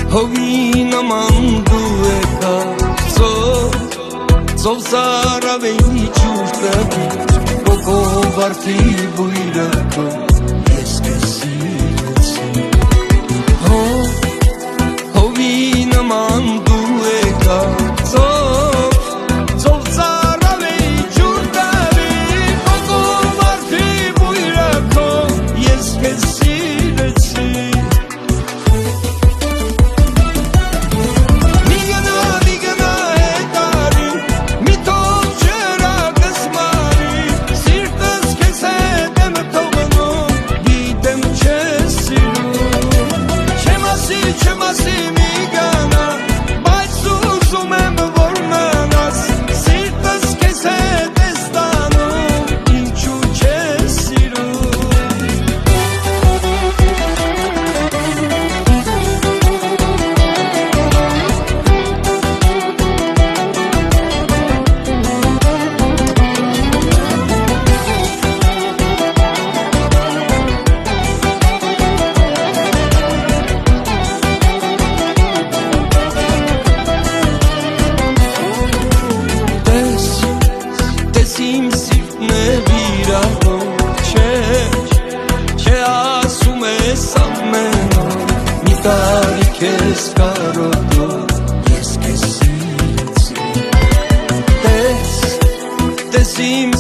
Հովի նման դու եկա ծով սարավեի ջուր տվի Կոկով արդի բույրը քո ես քեզ սիրեցի Հովի նման դու եկա ծով սարավեի ջուր տվի Կոկով արդի բույրը քո ես քեզ սիրեցի Իմ սիրտն է վիրավոր Չէ ասում ես ամեն օր Մի տարիք ես կարոտով Ես քեզ սիրեցի Տես իմ